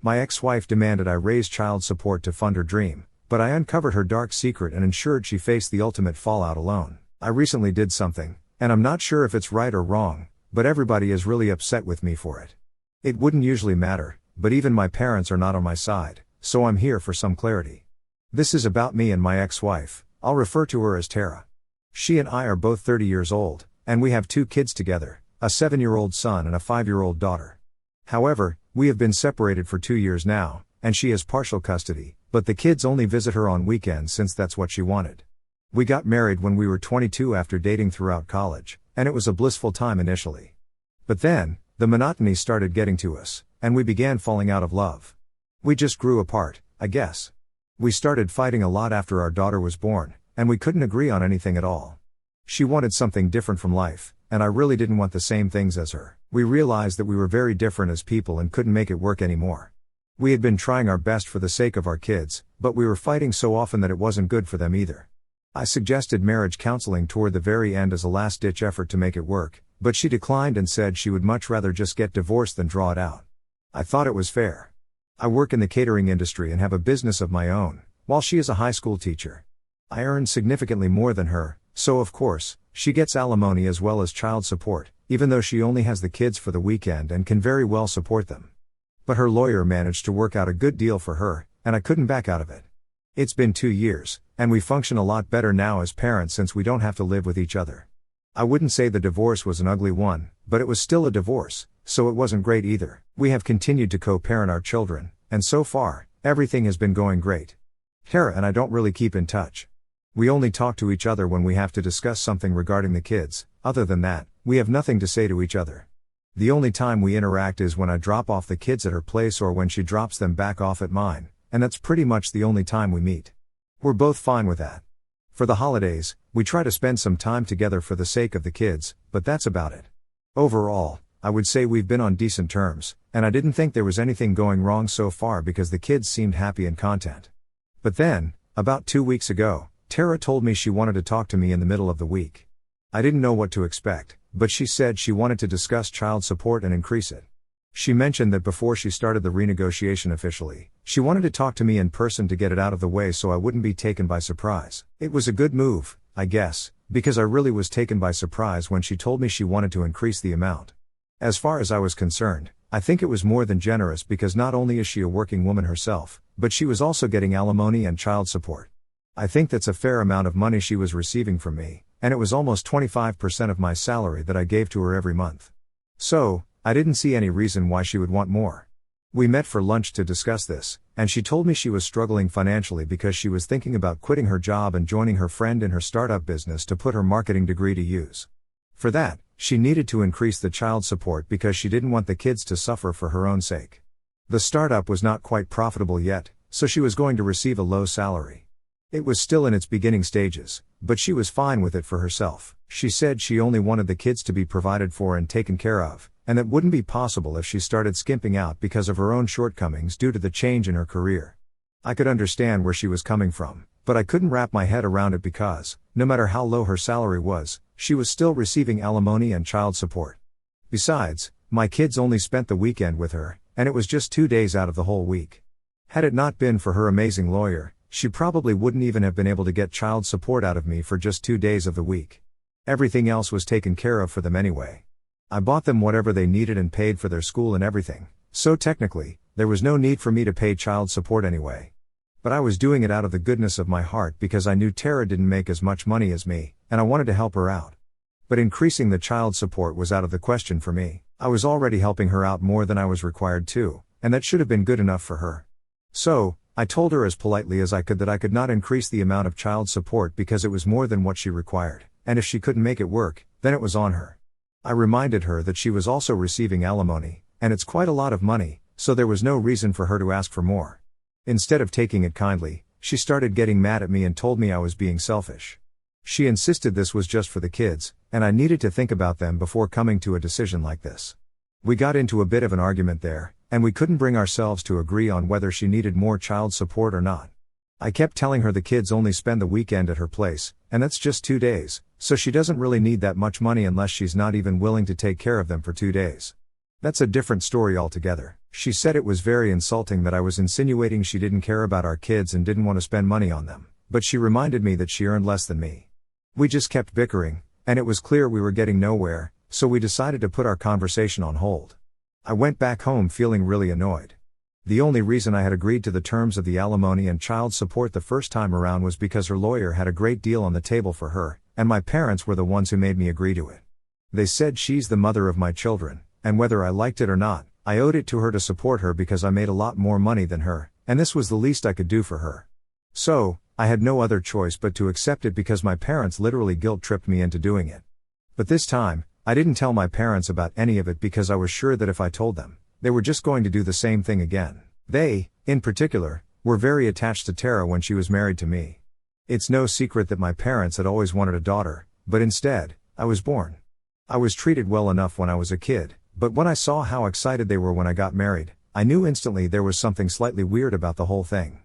My ex-wife demanded I raise child support to fund her dream, but I uncovered her dark secret and ensured she faced the ultimate fallout alone. I recently did something, and I'm not sure if it's right or wrong, but everybody is really upset with me for it. It wouldn't usually matter, but even my parents are not on my side, so I'm here for some clarity. This is about me and my ex-wife. I'll refer to her as Tara. She and I are both 30 years old, and we have 2 kids together, a 7-year-old son and a 5-year-old daughter. However, we have been separated for 2 years now, and she has partial custody, but the kids only visit her on weekends since that's what she wanted. We got married when we were 22 after dating throughout college, and it was a blissful time initially. But then, the monotony started getting to us, and we began falling out of love. We just grew apart, I guess. We started fighting a lot after our daughter was born, and we couldn't agree on anything at all. She wanted something different from life, and I really didn't want the same things as her. We realized that we were very different as people and couldn't make it work anymore. We had been trying our best for the sake of our kids, but we were fighting so often that it wasn't good for them either. I suggested marriage counseling toward the very end as a last-ditch effort to make it work, but she declined and said she would much rather just get divorced than draw it out. I thought it was fair. I work in the catering industry and have a business of my own, while she is a high school teacher. I earn significantly more than her, so of course, she gets alimony as well as child support, even though she only has the kids for the weekend and can very well support them. But her lawyer managed to work out a good deal for her, and I couldn't back out of it. It's been 2 years, and we function a lot better now as parents since we don't have to live with each other. I wouldn't say the divorce was an ugly one, but it was still a divorce, so it wasn't great either. We have continued to co-parent our children, and so far, everything has been going great. Tara and I don't really keep in touch. We only talk to each other when we have to discuss something regarding the kids. Other than that, we have nothing to say to each other. The only time we interact is when I drop off the kids at her place or when she drops them back off at mine, and that's pretty much the only time we meet. We're both fine with that. For the holidays, we try to spend some time together for the sake of the kids, but that's about it. Overall, I would say we've been on decent terms, and I didn't think there was anything going wrong so far because the kids seemed happy and content. But then, about 2 weeks ago, Tara told me she wanted to talk to me in the middle of the week. I didn't know what to expect, but she said she wanted to discuss child support and increase it. She mentioned that before she started the renegotiation officially, she wanted to talk to me in person to get it out of the way so I wouldn't be taken by surprise. It was a good move, I guess, because I really was taken by surprise when she told me she wanted to increase the amount. As far as I was concerned, I think it was more than generous because not only is she a working woman herself, but she was also getting alimony and child support. I think that's a fair amount of money she was receiving from me, and it was almost 25% of my salary that I gave to her every month. So, I didn't see any reason why she would want more. We met for lunch to discuss this, and she told me she was struggling financially because she was thinking about quitting her job and joining her friend in her startup business to put her marketing degree to use. For that, she needed to increase the child support because she didn't want the kids to suffer for her own sake. The startup was not quite profitable yet, so she was going to receive a low salary. It was still in its beginning stages, but she was fine with it for herself. She said she only wanted the kids to be provided for and taken care of, and that wouldn't be possible if she started skimping out because of her own shortcomings due to the change in her career. I could understand where she was coming from, but I couldn't wrap my head around it because, no matter how low her salary was, she was still receiving alimony and child support. Besides, my kids only spent the weekend with her, and it was just 2 days out of the whole week. Had it not been for her amazing lawyer, she probably wouldn't even have been able to get child support out of me for just 2 days of the week. Everything else was taken care of for them anyway. I bought them whatever they needed and paid for their school and everything, so technically, there was no need for me to pay child support anyway. But I was doing it out of the goodness of my heart because I knew Tara didn't make as much money as me, and I wanted to help her out. But increasing the child support was out of the question for me. I was already helping her out more than I was required to, and that should have been good enough for her. So, I told her as politely as I could that I could not increase the amount of child support because it was more than what she required, and if she couldn't make it work, then it was on her. I reminded her that she was also receiving alimony, and it's quite a lot of money, so there was no reason for her to ask for more. Instead of taking it kindly, she started getting mad at me and told me I was being selfish. She insisted this was just for the kids, and I needed to think about them before coming to a decision like this. We got into a bit of an argument there, and we couldn't bring ourselves to agree on whether she needed more child support or not. I kept telling her the kids only spend the weekend at her place, and that's just 2 days, so she doesn't really need that much money unless she's not even willing to take care of them for 2 days. That's a different story altogether. She said it was very insulting that I was insinuating she didn't care about our kids and didn't want to spend money on them, but she reminded me that she earned less than me. We just kept bickering, and it was clear we were getting nowhere, so we decided to put our conversation on hold. I went back home feeling really annoyed. The only reason I had agreed to the terms of the alimony and child support the first time around was because her lawyer had a great deal on the table for her, and my parents were the ones who made me agree to it. They said she's the mother of my children, and whether I liked it or not, I owed it to her to support her because I made a lot more money than her, and this was the least I could do for her. So, I had no other choice but to accept it because my parents literally guilt-tripped me into doing it. But this time, I didn't tell my parents about any of it because I was sure that if I told them, they were just going to do the same thing again. They, in particular, were very attached to Tara when she was married to me. It's no secret that my parents had always wanted a daughter, but instead, I was born. I was treated well enough when I was a kid, but when I saw how excited they were when I got married, I knew instantly there was something slightly weird about the whole thing.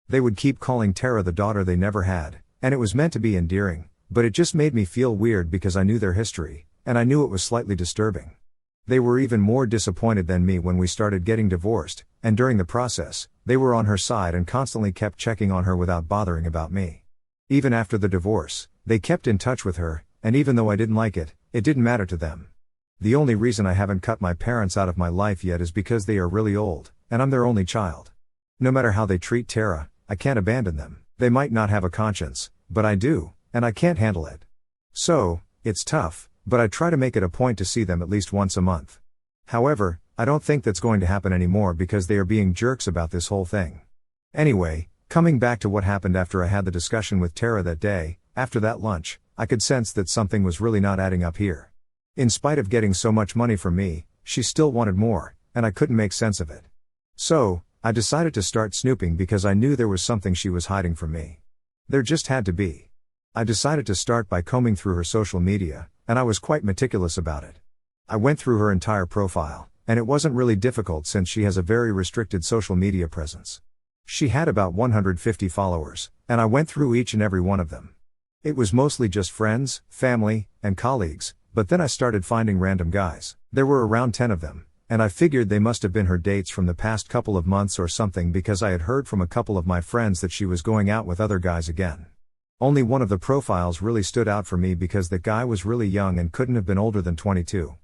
They would keep calling Tara the daughter they never had, and it was meant to be endearing, but it just made me feel weird because I knew their history, and I knew it was slightly disturbing. They were even more disappointed than me when we started getting divorced, and during the process, they were on her side and constantly kept checking on her without bothering about me. Even after the divorce, they kept in touch with her, and even though I didn't like it, it didn't matter to them. The only reason I haven't cut my parents out of my life yet is because they are really old, and I'm their only child. No matter how they treat Tara, I can't abandon them. They might not have a conscience, but I do, and I can't handle it. So, it's tough, but I try to make it a point to see them at least once a month. However, I don't think that's going to happen anymore because they are being jerks about this whole thing. Anyway, coming back to what happened after I had the discussion with Tara that day, after that lunch, I could sense that something was really not adding up here. In spite of getting so much money from me, she still wanted more, and I couldn't make sense of it. So, I decided to start snooping because I knew there was something she was hiding from me. There just had to be. I decided to start by combing through her social media, and I was quite meticulous about it. I went through her entire profile, and it wasn't really difficult since she has a very restricted social media presence. She had about 150 followers, and I went through each and every one of them. It was mostly just friends, family, and colleagues, but then I started finding random guys. There were around 10 of them, and I figured they must have been her dates from the past couple of months or something because I had heard from a couple of my friends that she was going out with other guys again. Only one of the profiles really stood out for me because that guy was really young and couldn't have been older than 22.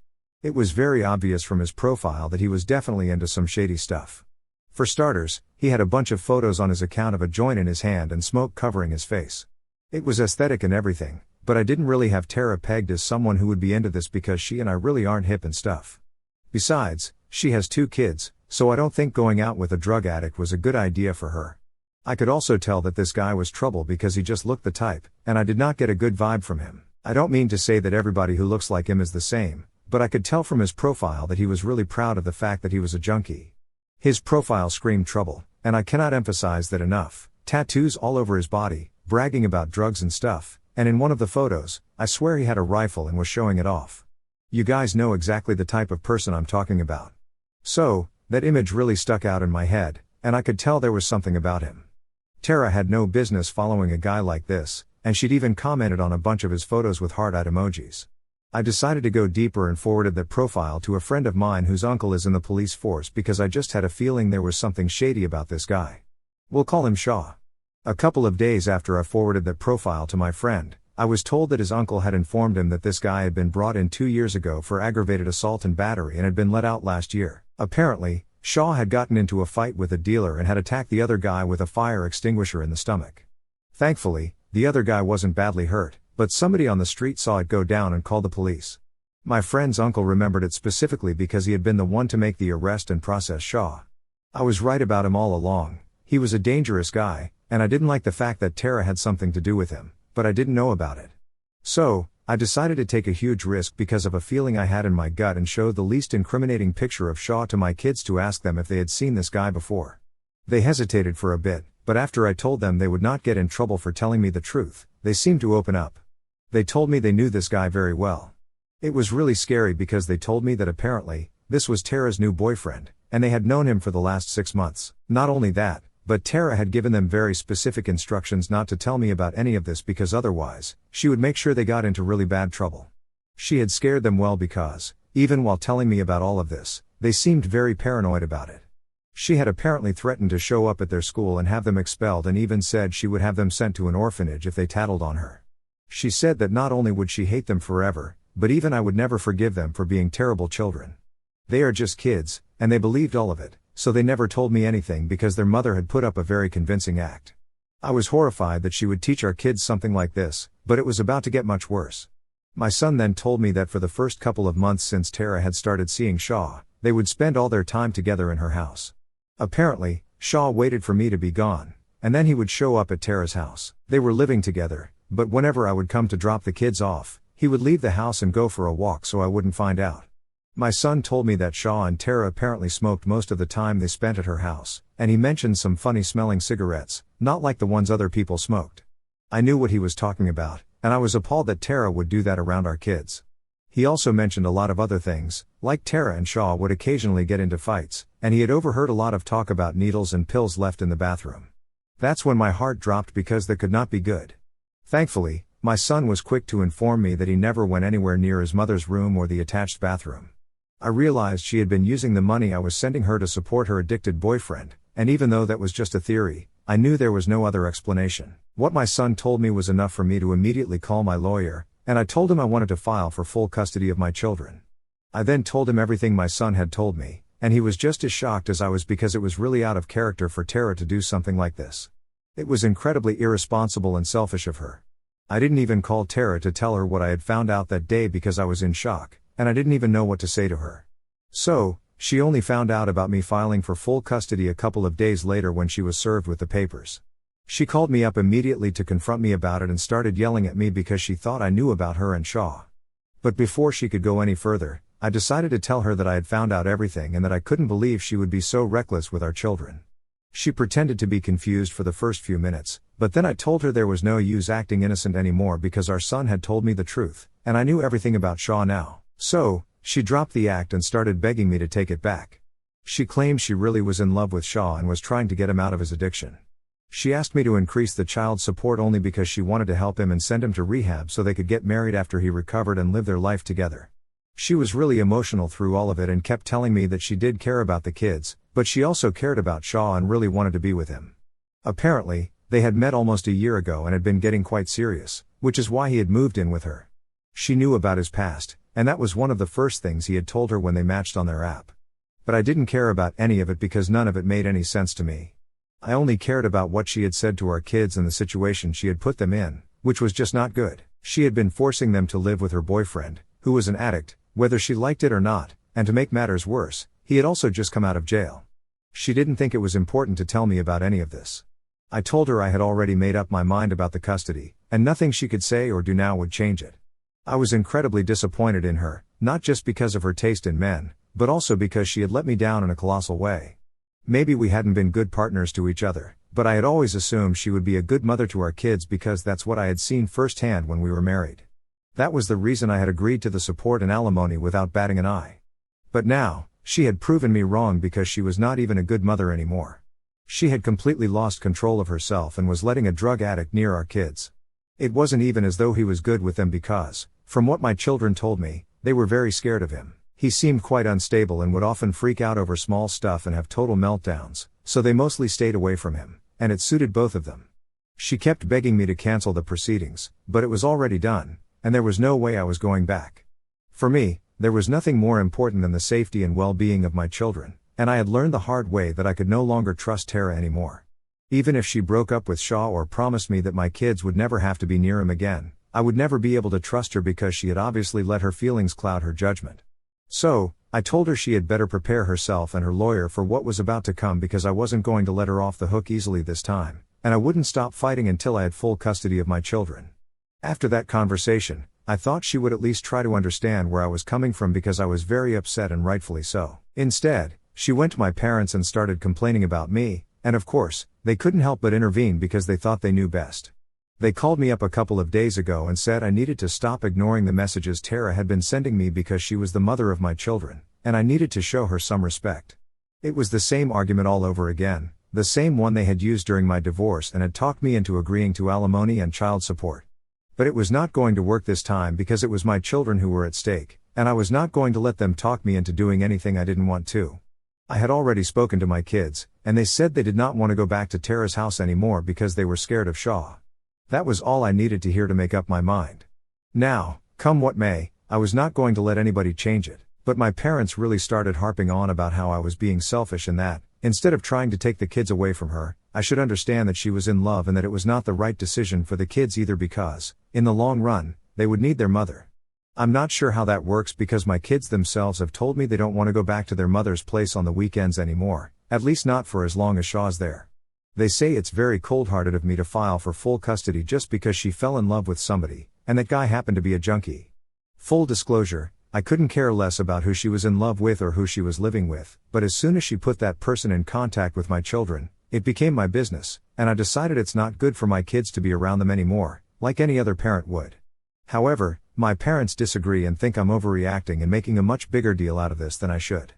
It was very obvious from his profile that he was definitely into some shady stuff. For starters, he had a bunch of photos on his account of a joint in his hand and smoke covering his face. It was aesthetic and everything, but I didn't really have Tara pegged as someone who would be into this because she and I really aren't hip and stuff. Besides, she has 2 kids, so I don't think going out with a drug addict was a good idea for her. I could also tell that this guy was trouble because he just looked the type, and I did not get a good vibe from him. I don't mean to say that everybody who looks like him is the same, but I could tell from his profile that he was really proud of the fact that he was a junkie. His profile screamed trouble, and I cannot emphasize that enough. Tattoos all over his body, bragging about drugs and stuff, and in one of the photos, I swear he had a rifle and was showing it off. You guys know exactly the type of person I'm talking about. So, that image really stuck out in my head, and I could tell there was something about him. Tara had no business following a guy like this, and she'd even commented on a bunch of his photos with heart-eyed emojis. I decided to go deeper and forwarded that profile to a friend of mine whose uncle is in the police force because I just had a feeling there was something shady about this guy. We'll call him Shaw. A couple of days after I forwarded that profile to my friend, I was told that his uncle had informed him that this guy had been brought in 2 years ago for aggravated assault and battery and had been let out last year. Apparently, Shaw had gotten into a fight with a dealer and had attacked the other guy with a fire extinguisher in the stomach. Thankfully, the other guy wasn't badly hurt, but somebody on the street saw it go down and called the police. My friend's uncle remembered it specifically because he had been the one to make the arrest and process Shaw. I was right about him all along. He was a dangerous guy, and I didn't like the fact that Tara had something to do with him, but I didn't know about it. So, I decided to take a huge risk because of a feeling I had in my gut and showed the least incriminating picture of Shaw to my kids to ask them if they had seen this guy before. They hesitated for a bit, but after I told them they would not get in trouble for telling me the truth, they seemed to open up. They told me they knew this guy very well. It was really scary because they told me that apparently, this was Tara's new boyfriend, and they had known him for the last 6 months. Not only that, but Tara had given them very specific instructions not to tell me about any of this because otherwise, she would make sure they got into really bad trouble. She had scared them well because, even while telling me about all of this, They seemed very paranoid about it. She had apparently threatened to show up at their school and have them expelled, and even said she would have them sent to an orphanage if they tattled on her. She said that not only would she hate them forever, but even I would never forgive them for being terrible children. They are just kids, and they believed all of it, so they never told me anything because their mother had put up a very convincing act. I was horrified that she would teach our kids something like this, but it was about to get much worse. My son then told me that for the first couple of months since Tara had started seeing Shaw, they would spend all their time together in her house. Apparently, Shaw waited for me to be gone, and then he would show up at Tara's house. They were living together, but whenever I would come to drop the kids off, he would leave the house and go for a walk so I wouldn't find out. My son told me that Shaw and Tara apparently smoked most of the time they spent at her house, and he mentioned some funny smelling cigarettes, not like the ones other people smoked. I knew what he was talking about, and I was appalled that Tara would do that around our kids. He also mentioned a lot of other things, like Tara and Shaw would occasionally get into fights, and he had overheard a lot of talk about needles and pills left in the bathroom. That's when my heart dropped because that could not be good. Thankfully, my son was quick to inform me that he never went anywhere near his mother's room or the attached bathroom. I realized she had been using the money I was sending her to support her addicted boyfriend, and even though that was just a theory, I knew there was no other explanation. What my son told me was enough for me to immediately call my lawyer, and I told him I wanted to file for full custody of my children. I then told him everything my son had told me, and he was just as shocked as I was because it was really out of character for Tara to do something like this. It was incredibly irresponsible and selfish of her. I didn't even call Tara to tell her what I had found out that day because I was in shock, and I didn't even know what to say to her. So, she only found out about me filing for full custody a couple of days later when she was served with the papers. She called me up immediately to confront me about it and started yelling at me because she thought I knew about her and Shaw. But before she could go any further, I decided to tell her that I had found out everything and that I couldn't believe she would be so reckless with our children. She pretended to be confused for the first few minutes, but then I told her there was no use acting innocent anymore because our son had told me the truth, and I knew everything about Shaw now. So, she dropped the act and started begging me to take it back. She claimed she really was in love with Shaw and was trying to get him out of his addiction. She asked me to increase the child support only because she wanted to help him and send him to rehab so they could get married after he recovered and live their life together. She was really emotional through all of it and kept telling me that she did care about the kids, but she also cared about Shaw and really wanted to be with him. Apparently, they had met almost a year ago and had been getting quite serious, which is why he had moved in with her. She knew about his past, and that was one of the first things he had told her when they matched on their app. But I didn't care about any of it because none of it made any sense to me. I only cared about what she had said to our kids and the situation she had put them in, which was just not good. She had been forcing them to live with her boyfriend, who was an addict, whether she liked it or not, and to make matters worse, he had also just come out of jail. She didn't think it was important to tell me about any of this. I told her I had already made up my mind about the custody, and nothing she could say or do now would change it. I was incredibly disappointed in her, not just because of her taste in men, but also because she had let me down in a colossal way. Maybe we hadn't been good partners to each other, but I had always assumed she would be a good mother to our kids because that's what I had seen firsthand when we were married. That was the reason I had agreed to the support and alimony without batting an eye. But now, she had proven me wrong because she was not even a good mother anymore. She had completely lost control of herself and was letting a drug addict near our kids. It wasn't even as though he was good with them because, from what my children told me, they were very scared of him. He seemed quite unstable and would often freak out over small stuff and have total meltdowns, so they mostly stayed away from him, and it suited both of them. She kept begging me to cancel the proceedings, but it was already done, and there was no way I was going back. For me, there was nothing more important than the safety and well-being of my children, and I had learned the hard way that I could no longer trust Tara anymore. Even if she broke up with Shaw or promised me that my kids would never have to be near him again, I would never be able to trust her because she had obviously let her feelings cloud her judgment. So, I told her she had better prepare herself and her lawyer for what was about to come because I wasn't going to let her off the hook easily this time, and I wouldn't stop fighting until I had full custody of my children. After that conversation, I thought she would at least try to understand where I was coming from because I was very upset and rightfully so. Instead, she went to my parents and started complaining about me, and of course, they couldn't help but intervene because they thought they knew best. They called me up a couple of days ago and said I needed to stop ignoring the messages Tara had been sending me because she was the mother of my children, and I needed to show her some respect. It was the same argument all over again, the same one they had used during my divorce and had talked me into agreeing to alimony and child support. But it was not going to work this time because it was my children who were at stake, and I was not going to let them talk me into doing anything I didn't want to. I had already spoken to my kids, and they said they did not want to go back to Tara's house anymore because they were scared of Shaw. That was all I needed to hear to make up my mind. Now, come what may, I was not going to let anybody change it, but my parents really started harping on about how I was being selfish and that, instead of trying to take the kids away from her, I should understand that she was in love and that it was not the right decision for the kids either because, in the long run, they would need their mother. I'm not sure how that works because my kids themselves have told me they don't want to go back to their mother's place on the weekends anymore, at least not for as long as Shaw's there. They say it's very cold-hearted of me to file for full custody just because she fell in love with somebody, and that guy happened to be a junkie. Full disclosure, I couldn't care less about who she was in love with or who she was living with, but as soon as she put that person in contact with my children, it became my business, and I decided it's not good for my kids to be around them anymore, like any other parent would. However, my parents disagree and think I'm overreacting and making a much bigger deal out of this than I should.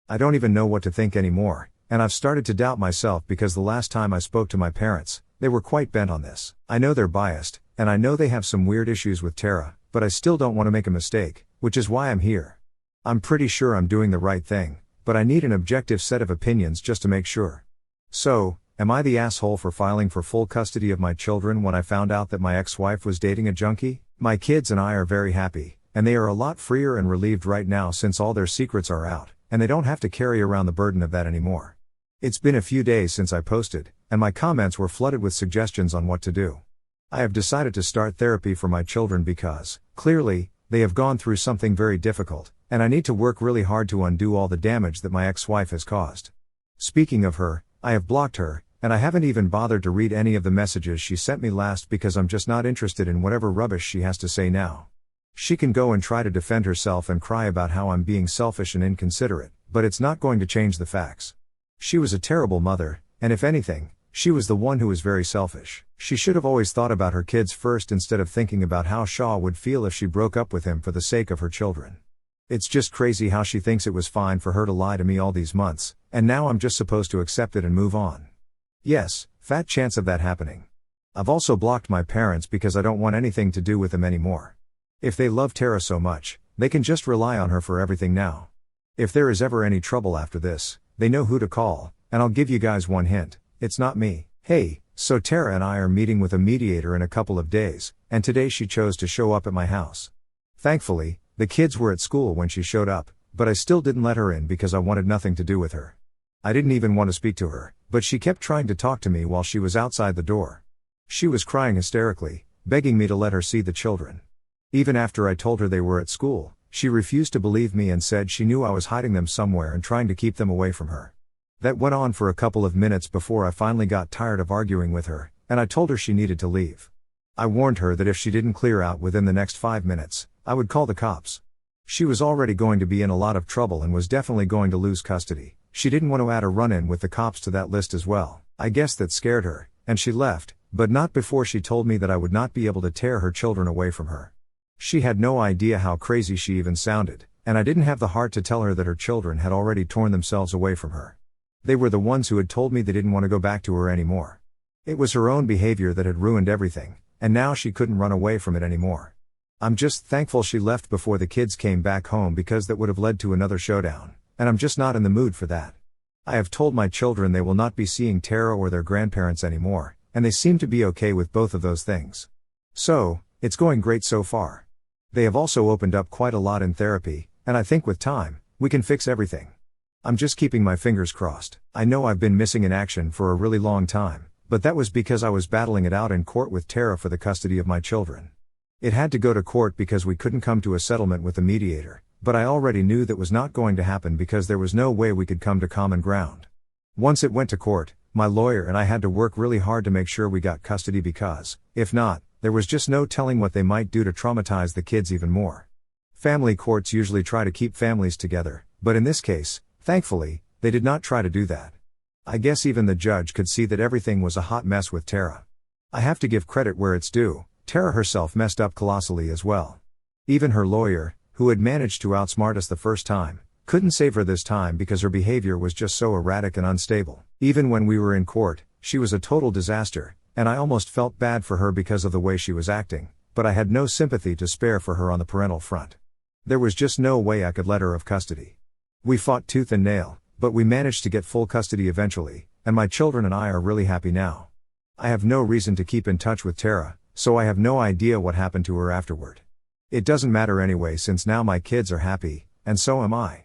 I don't even know what to think anymore, and I've started to doubt myself because the last time I spoke to my parents, they were quite bent on this. I know they're biased, and I know they have some weird issues with Tara, but I still don't want to make a mistake, which is why I'm here. I'm pretty sure I'm doing the right thing, but I need an objective set of opinions just to make sure. So, am I the asshole for filing for full custody of my children when I found out that my ex-wife was dating a junkie? My kids and I are very happy, and they are a lot freer and relieved right now since all their secrets are out, and they don't have to carry around the burden of that anymore. It's been a few days since I posted, and my comments were flooded with suggestions on what to do. I have decided to start therapy for my children because, clearly, they have gone through something very difficult, and I need to work really hard to undo all the damage that my ex-wife has caused. Speaking of her, I have blocked her, and I haven't even bothered to read any of the messages she sent me last because I'm just not interested in whatever rubbish she has to say now. She can go and try to defend herself and cry about how I'm being selfish and inconsiderate, but it's not going to change the facts. She was a terrible mother, and if anything, she was the one who was very selfish. She should have always thought about her kids first instead of thinking about how Shaw would feel if she broke up with him for the sake of her children. It's just crazy how she thinks it was fine for her to lie to me all these months, and now I'm just supposed to accept it and move on. Yes, fat chance of that happening. I've also blocked my parents because I don't want anything to do with them anymore. If they love Tara so much, they can just rely on her for everything now. If there is ever any trouble after this, they know who to call, and I'll give you guys one hint, it's not me. Hey, so Tara and I are meeting with a mediator in a couple of days, and today she chose to show up at my house. Thankfully, the kids were at school when she showed up, but I still didn't let her in because I wanted nothing to do with her. I didn't even want to speak to her, but she kept trying to talk to me while she was outside the door. She was crying hysterically, begging me to let her see the children. Even after I told her they were at school, she refused to believe me and said she knew I was hiding them somewhere and trying to keep them away from her. That went on for a couple of minutes before I finally got tired of arguing with her, and I told her she needed to leave. I warned her that if she didn't clear out within the next 5 minutes, I would call the cops. She was already going to be in a lot of trouble and was definitely going to lose custody. She didn't want to add a run-in with the cops to that list as well. I guess that scared her, and she left, but not before she told me that I would not be able to tear her children away from her. She had no idea how crazy she even sounded, and I didn't have the heart to tell her that her children had already torn themselves away from her. They were the ones who had told me they didn't want to go back to her anymore. It was her own behavior that had ruined everything, and now she couldn't run away from it anymore. I'm just thankful she left before the kids came back home because that would have led to another showdown, and I'm just not in the mood for that. I have told my children they will not be seeing Tara or their grandparents anymore, and they seem to be okay with both of those things. So, it's going great so far. They have also opened up quite a lot in therapy, and I think with time, we can fix everything. I'm just keeping my fingers crossed. I know I've been missing in action for a really long time, but that was because I was battling it out in court with Tara for the custody of my children. It had to go to court because we couldn't come to a settlement with the mediator, but I already knew that was not going to happen because there was no way we could come to common ground. Once it went to court, my lawyer and I had to work really hard to make sure we got custody because, if not, there was just no telling what they might do to traumatize the kids even more. Family courts usually try to keep families together, but in this case, thankfully, they did not try to do that. I guess even the judge could see that everything was a hot mess with Tara. I have to give credit where it's due, Tara herself messed up colossally as well. Even her lawyer, who had managed to outsmart us the first time, couldn't save her this time because her behavior was just so erratic and unstable. Even when we were in court, she was a total disaster, and I almost felt bad for her because of the way she was acting, but I had no sympathy to spare for her on the parental front. There was just no way I could let her have custody. We fought tooth and nail, but we managed to get full custody eventually, and my children and I are really happy now. I have no reason to keep in touch with Tara, so I have no idea what happened to her afterward. It doesn't matter anyway since now my kids are happy, and so am I.